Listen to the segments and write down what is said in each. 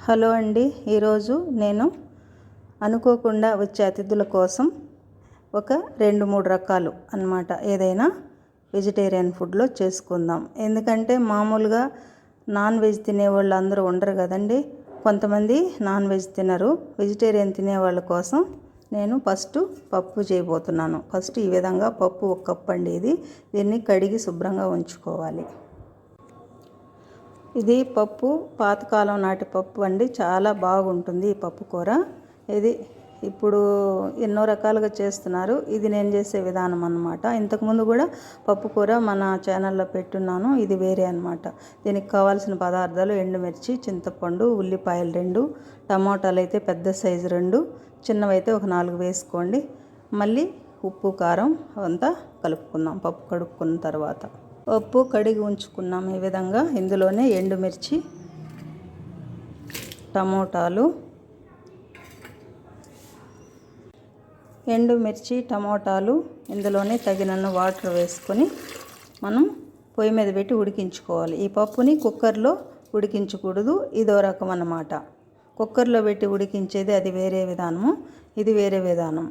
Hello అండి, ఈరోజు నేను అనుకోకుండా వచ్చే అతిథుల కోసం ఒక 2-3 రకాలు అన్నమాట ఏదైనా వెజిటేరియన్ ఫుడ్లో చేసుకుందాం. ఎందుకంటే మామూలుగా నాన్ వెజ్ తినేవాళ్ళు అందరూ ఉండరు కదండి. కొంతమంది నాన్ వెజ్ తినరు. వెజిటేరియన్ తినేవాళ్ళ కోసం నేను ఫస్ట్ పప్పు చేయబోతున్నాను. ఫస్ట్ ఈ విధంగా పప్పు 1 కప్ అండి. దీన్ని కడిగి శుభ్రంగా ఉంచుకోవాలి. ఇది పప్పు పాతకాలం నాటి పప్పు అండి. చాలా బాగుంటుంది ఈ పప్పు కూర. ఇది ఇప్పుడు ఎన్నో రకాలుగా చేస్తున్నారు. ఇది నేను చేసే విధానం అన్నమాట. ఇంతకుముందు కూడా పప్పు కూర మన ఛానల్లో పెట్టున్నాను. ఇది వేరే అన్నమాట. దీనికి కావాల్సిన పదార్థాలు ఎండుమిర్చి, చింతపండు, ఉల్లిపాయలు 2, టమాటాలు అయితే పెద్ద సైజు 2, చిన్నవైతే ఒక 4 వేసుకోండి. మళ్ళీ ఉప్పు కారం అంతా కలుపుకుందాం పప్పు కడుక్కున్న తర్వాత. పప్పు కడిగి ఉంచుకున్నాం ఈ విధంగా. ఇందులోనే ఎండుమిర్చి, టమోటాలు ఇందులోనే తగినన్ని వాటర్ వేసుకొని మనం పొయ్యి మీద పెట్టి ఉడికించుకోవాలి. ఈ పప్పుని కుక్కర్లో ఉడికించకూడదు. ఇదో రకం అన్నమాట. కుక్కర్లో పెట్టి ఉడికించేది అది వేరే విధానము, ఇది వేరే విధానం.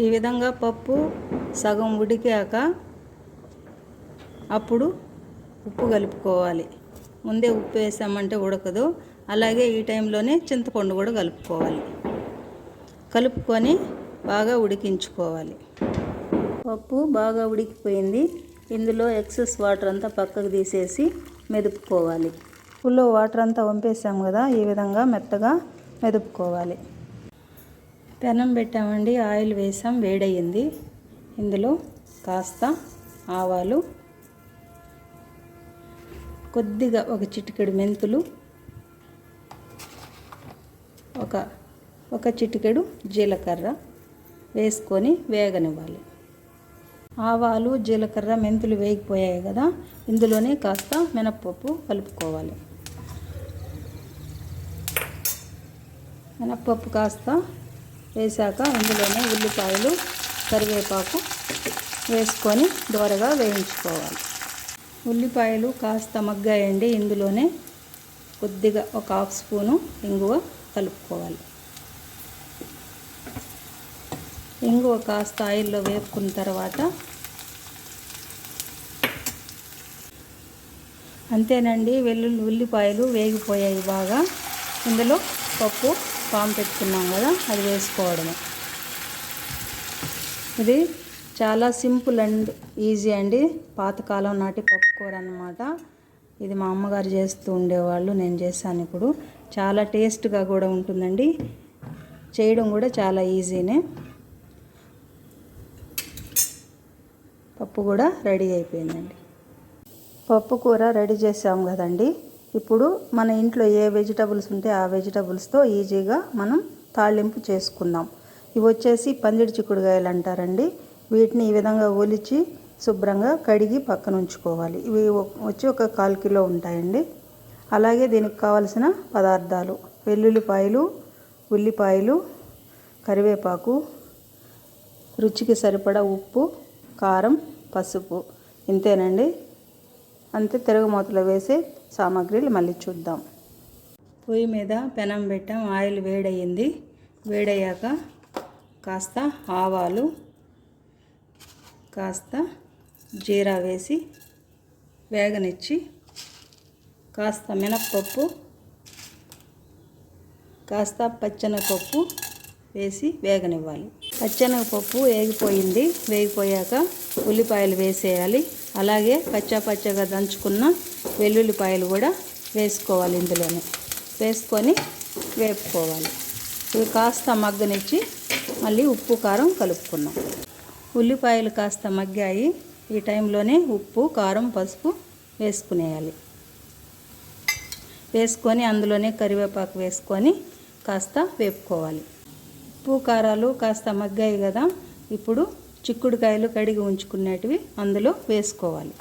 ఈ విధంగా పప్పు సగం ఉడికాక అప్పుడు ఉప్పు కలుపుకోవాలి. ముందే ఉప్పు వేసామంటే ఉడకదు. అలాగే ఈ టైంలోనే చింతపండు కూడా కలుపుకొని బాగా ఉడికించుకోవాలి. పప్పు బాగా ఉడికిపోయింది. ఇందులో ఎక్సెస్ వాటర్ అంతా పక్కకు తీసేసి మెదుపుకోవాలి. పప్పులో వాటర్ అంతా వంపేసాము కదా, ఈ విధంగా మెత్తగా మెదుపుకోవాలి. పెనం పెట్టామండి, ఆయిల్ వేసాం, వేడయ్యింది. ఇందులో కాస్త ఆవాలు, కొద్దిగా ఒక చిటికెడు మెంతులు, ఒక చిటికెడు జీలకర్ర వేసుకొని వేగనివ్వాలి. ఆవాలు, జీలకర్ర, మెంతులు వేగిపోయాయి కదా, ఇందులోనే కాస్త మినప్పప్పు కలుపుకోవాలి. మినప్పప్పు కాస్త వేసాక ఇందులోనే ఉల్లిపాయలు, కరివేపాకు వేసుకొని దోరగా వేయించుకోవాలి. ఉల్లిపాయలు కాస్త మగ్గాయండి. ఇందులోనే కొద్దిగా ఒక 1/2 స్పూను ఇంగువ కలుపుకోవాలి. ఇంగువ కాస్త ఆయిల్లో వేపుకున్న తర్వాత అంతేనండి, ఉల్లిపాయలు వేగిపోయాయి బాగా. ఇందులో పప్పు పెట్టుకున్నాం కదా, అది వేసుకోవడమే. ఇది చాలా సింపుల్ అండ్ ఈజీ అండి. పాతకాలం నాటి పప్పు కూర అన్నమాట. ఇది మా అమ్మగారు చేస్తూ ఉండేవాళ్ళు, నేను చేశాను ఇప్పుడు. చాలా టేస్ట్గా కూడా ఉంటుందండి. చేయడం కూడా చాలా ఈజీనే. పప్పు కూడా రెడీ అయిపోయిందండి. పప్పు కూర రెడీ చేసాం కదండి. ఇప్పుడు మన ఇంట్లో ఏ వెజిటబుల్స్ ఉంటే ఆ వెజిటబుల్స్తో ఈజీగా మనం తాళింపు చేసుకుందాం. ఇవి వచ్చేసి పందిడి చిక్కుడుకాయలు అంటారండి. వీటిని ఈ విధంగా ఒలిచి శుభ్రంగా కడిగి పక్కన ఉంచుకోవాలి. ఇవి వచ్చి ఒక 1/4 కిలో ఉంటాయండి. అలాగే దీనికి కావలసిన పదార్థాలు: వెల్లుల్లిపాయలు, ఉల్లిపాయలు, కరివేపాకు, రుచికి సరిపడా ఉప్పు, కారం, పసుపు. ఇంతేనండి. అంతే. తిరగమూతలో వేసే సామాగ్రిలు మళ్ళీ చూద్దాం. పొయ్యి మీద పెనం పెట్టాం, ఆయిల్ వేడయ్యింది. వేడయ్యాక కాస్త ఆవాలు, కాస్త జీరా వేసి వేగనిచ్చి, కాస్త మినప్పప్పు, కాస్త పచ్చెనగపప్పు వేసి వేగనివ్వాలి. పచ్చెనగపప్పు వేగిపోయింది. వేగిపోయాక ఉల్లిపాయలు వేసేయాలి. అలాగే పచ్చగా దంచుకున్న వెల్లుల్లిపాయలు కూడా వేసుకోవాలి. ఇందులోనే వేసుకొని వేపుకోవాలి. ఇవి కాస్త మగ్గనిచ్చి మళ్ళీ ఉప్పు కారం కలుపుకున్నాం. ఉల్లిపాయలు కాస్త మగ్గాయి. ఈ టైంలోనే ఉప్పు, కారం, పసుపు వేసుకునేయాలి. వేసుకొని అందులోనే కరివేపాకు వేసుకొని కాస్త వేపుకోవాలి. ఉప్పు కారాలు కాస్త మగ్గాయి కదా, ఇప్పుడు చిక్కుడుకాయలు కడిగి ఉంచుకునేటివి అందులో వేసుకోవాలి.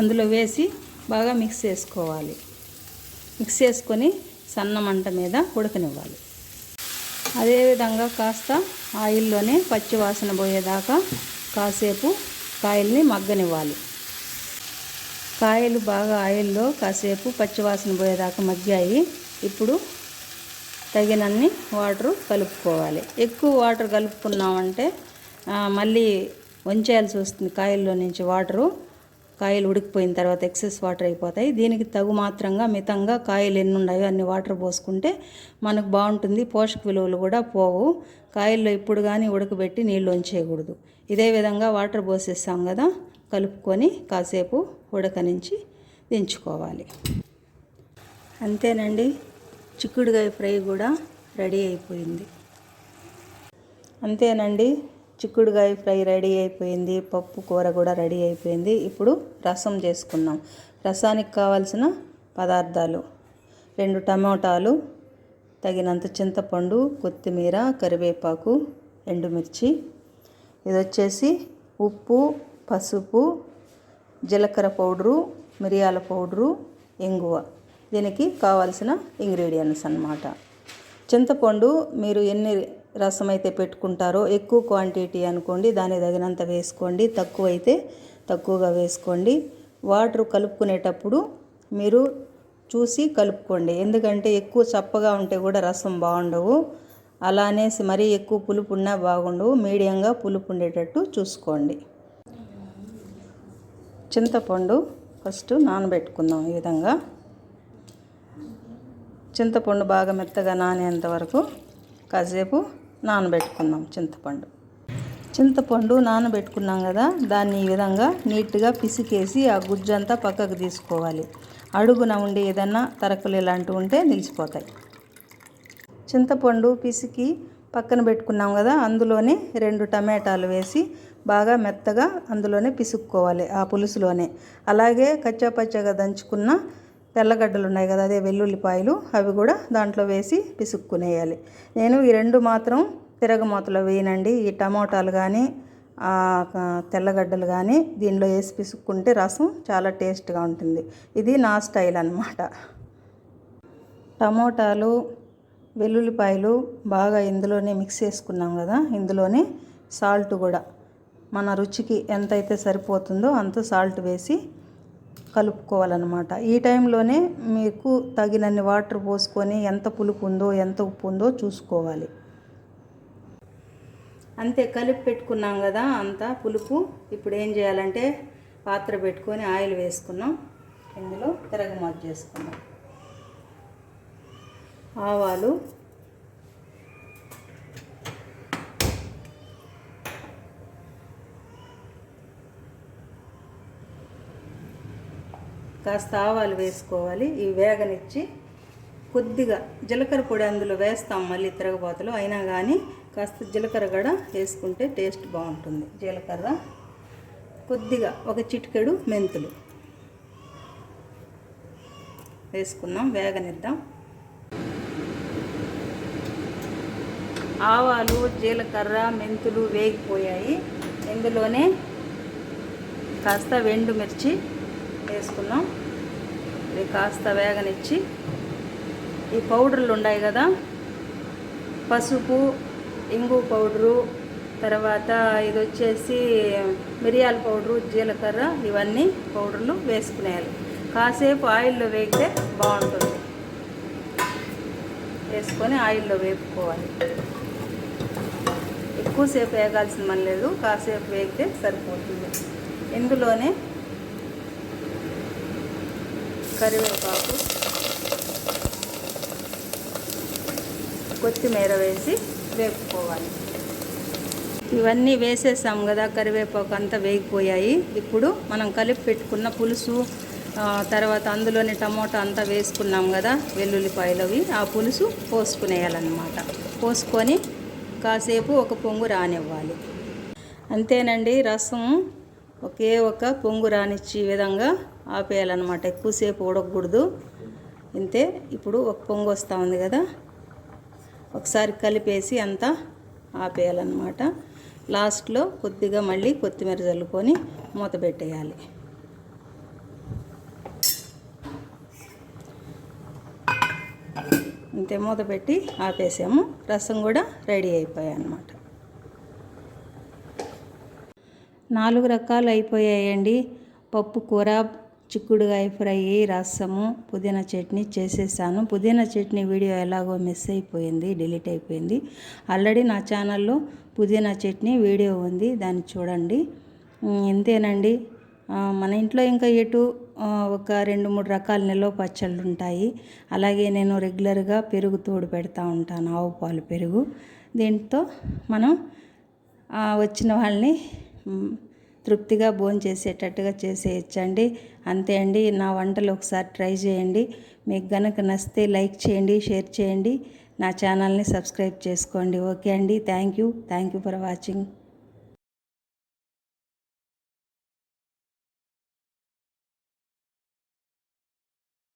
అందులో వేసి బాగా మిక్స్ చేసుకోవాలి. మిక్స్ చేసుకొని సన్న మంట మీద ఉడకనివ్వాలి. అదేవిధంగా కాస్త ఆయిల్లోనే పచ్చి వాసన పోయేదాకా కాసేపు కాయల్ని మగ్గనివ్వాలి. కాయలు బాగా ఆయిల్లో కాసేపు పచ్చివాసన పోయేదాకా మగ్గాయి. ఇప్పుడు తగినన్ని వాటరు కలుపుకోవాలి. ఎక్కువ వాటర్ కలుపుకున్నామంటే మళ్ళీ వంచేయాల్సి వస్తుంది. కాయల్లో నుంచి వాటరు కాయలు ఉడికిపోయిన తర్వాత ఎక్సెస్ వాటర్ అయిపోతాయి. దీనికి తగు మాత్రంగా మితంగా కాయలు ఎన్ని ఉన్నాయో అన్ని వాటర్ పోసుకుంటే మనకు బాగుంటుంది. పోషక విలువలు కూడా పోవు. కాయల్లో ఇప్పుడు కానీ ఉడకబెట్టి నీళ్ళు వంచేయకూడదు. ఇదే విధంగా వాటర్ పోసేస్తాం కదా, కలుపుకొని కాసేపు ఉడకనించి దించుకోవాలి. అంతేనండి, చిక్కుడుకాయ ఫ్రై కూడా రెడీ అయిపోయింది. అంతేనండి, చిక్కుడుకాయ ఫ్రై రెడీ అయిపోయింది. పప్పు కూర కూడా రెడీ అయిపోయింది. ఇప్పుడు రసం చేసుకున్నాం. రసానికి కావాల్సిన పదార్థాలు: 2 టమోటాలు, తగినంత చింతపండు, కొత్తిమీర, కరివేపాకు, ఎండుమిర్చి. ఇది వచ్చేసి ఉప్పు, పసుపు, జీలకర్ర పౌడరు, మిరియాల పౌడరు, ఇంగువ. దీనికి కావాల్సిన ఇంగ్రీడియంట్స్ అన్నమాట. చింతపండు మీరు ఎన్ని రసం అయితే పెట్టుకుంటారో ఎక్కువ క్వాంటిటీ అనుకోండి, దానికి తగినంత వేసుకోండి. తక్కువ అయితే తక్కువగా వేసుకోండి. వాటర్ కలుపుకునేటప్పుడు మీరు చూసి కలుపుకోండి. ఎందుకంటే ఎక్కువ చప్పగా ఉంటే కూడా రసం బాగుండవు. అలా అనేసి మరీ ఎక్కువ పులుపు ఉన్నా బాగుండవు. మీడియంగా పులుపు ఉండేటట్టు చూసుకోండి. చింతపండు ఫస్ట్ నానబెట్టుకుందాం. ఈ విధంగా చింతపండు బాగా మెత్తగా నానేంత వరకు కాసేపు నానబెట్టుకుందాం. చింతపండు నానబెట్టుకున్నాం కదా, దాన్ని ఈ విధంగా నీట్గా పిసికేసి ఆ గుజ్జంతా పక్కకు తీసుకోవాలి. అడుగున ఉండి ఏదన్నా తరకలు ఇలాంటివి ఉంటే నిలిచిపోతాయి. చింతపండు పిసికి పక్కన పెట్టుకున్నాం కదా, అందులోనే 2 టమాటాలు వేసి బాగా మెత్తగా అందులోనే పిసుక్కోవాలి, ఆ పులుసులోనే. అలాగే కచ్చాపచ్చాగా దంచుకున్న తెల్లగడ్డలు ఉన్నాయి కదా, అదే వెల్లుల్లిపాయలు, అవి కూడా దాంట్లో వేసి పిసుక్కునేయాలి. నేను ఈ 2 మాత్రం తిరగమూతలో వేయనండి. ఈ టమోటాలు కానీ తెల్లగడ్డలు కానీ దీనిలో వేసి పిసుక్కుంటే రసం చాలా టేస్ట్గా ఉంటుంది. ఇది నా స్టైల్ అన్నమాట. టమోటాలు, వెల్లుల్లిపాయలు బాగా ఇందులోనే మిక్స్ చేసుకున్నాం కదా, ఇందులోనే సాల్ట్ కూడా మన రుచికి ఎంతైతే సరిపోతుందో అంత సాల్ట్ వేసి కలుపుకోవాలన్నమాట. ఈ టైంలోనే మీకు తగినన్ని వాటర్ పోసుకొని ఎంత పులుపు ఉందో ఎంత ఉప్పు ఉందో చూసుకోవాలి. అంతే, కలిపి పెట్టుకున్నాం కదా అంతా పులుపు. ఇప్పుడు ఏం చేయాలంటే పాత్ర పెట్టుకొని ఆయిల్ వేసుకున్నాం. ఇందులో తిరగమాత చేసుకున్నాం. ఆవాలు, కాస్త ఆవాలు వేసుకోవాలి. ఇవి వేగనిచ్చి కొద్దిగా జీలకర్ర పొడి అందులో వేస్తాం మళ్ళీ తిరగబాతులో, అయినా కానీ కాస్త జీలకర్ర కూడా వేసుకుంటే టేస్ట్ బాగుంటుంది. జీలకర్ర, కొద్దిగా ఒక చిటికెడు మెంతులు వేసుకున్నాం. వేగనిద్దాం. ఆవాలు, జీలకర్ర, మెంతులు వేగిపోయాయి. ఇందులోనే కాస్త ఎండుమిర్చి వేసుకున్నాం. ఇది కాస్త వేగనిచ్చి ఈ పౌడర్లు ఉన్నాయి కదా, పసుపు, ఇంగు పౌడరు, తర్వాత ఇది వచ్చేసి మిరియాల పౌడరు, జీలకర్ర, ఇవన్నీ పౌడర్లు వేసుకునేయాలి. కాసేపు ఆయిల్లో వేగితే బాగుంటుంది. వేసుకొని ఆయిల్లో వేపుకోవాలి. ఎక్కువసేపు వేగాల్సిన పని లేదు, కాసేపు వేగితే సరిపోతుంది. ఇందులోనే కరివేపాకు, కొత్తిమీర వేసి వేపుకోవాలి. ఇవన్నీ వేసేసాం కదా, కరివేపాకు అంతా వేగిపోయాయి. ఇప్పుడు మనం కలిపి పెట్టుకున్న పులుసు, తర్వాత అందులోని టమోటా అంతా వేసుకున్నాం కదా, వెల్లుల్లిపాయలు అవి, ఆ పులుసు పోసుకునేయాలన్నమాట. పోసుకొని కాసేపు ఒక పొంగు రానివ్వాలి. అంతేనండి, రసం ఒకే ఒక పొంగు రానిచ్చి ఈ విధంగా ఆపేయాలన్నమాట. ఎక్కువసేపు ఉడకకూడదు. ఇంతే. ఇప్పుడు ఒక పొంగు వస్తూ ఉంది కదా, ఒకసారి కలిపేసి అంతా ఆపేయాలన్నమాట. లాస్ట్లో కొద్దిగా మళ్ళీ కొత్తిమీర చల్లుకొని మూత పెట్టేయాలి. అంతే, మూత పెట్టి ఆపేసాము. రసం కూడా రెడీ అయిపోయాయి అన్నమాట. 4 రకాలు అయిపోయాయండి. పప్పు కూర, చిక్కుడుగాయ ఫ్రై, రసము, పుదీనా చట్నీ చేసేసాను. పుదీనా చట్నీ వీడియో ఎలాగో మిస్ అయిపోయింది, డిలీట్ అయిపోయింది. ఆల్రెడీ నా ఛానల్లో పుదీనా చట్నీ వీడియో ఉంది, దాన్ని చూడండి. ఇంతేనండి. మన ఇంట్లో ఇంకా ఒక 2-3 రకాల నిల్వ పచ్చళ్ళు ఉంటాయి. అలాగే నేను రెగ్యులర్గా పెరుగు తోడు పెడతా ఉంటాను, ఆవు పాలు పెరుగు. దీంతో మనం వచ్చిన వాళ్ళని తృప్తిగా భోంచేసేటట్టుగా చేసేయచ్చండి. అంతే అండి. నా వంటలు ఒకసారి ట్రై చేయండి. మీకు గనక నచ్చితే లైక్ చేయండి, షేర్ చేయండి, నా ఛానల్ని సబ్స్క్రైబ్ చేసుకోండి. ఓకే అండి. Thank you for watching.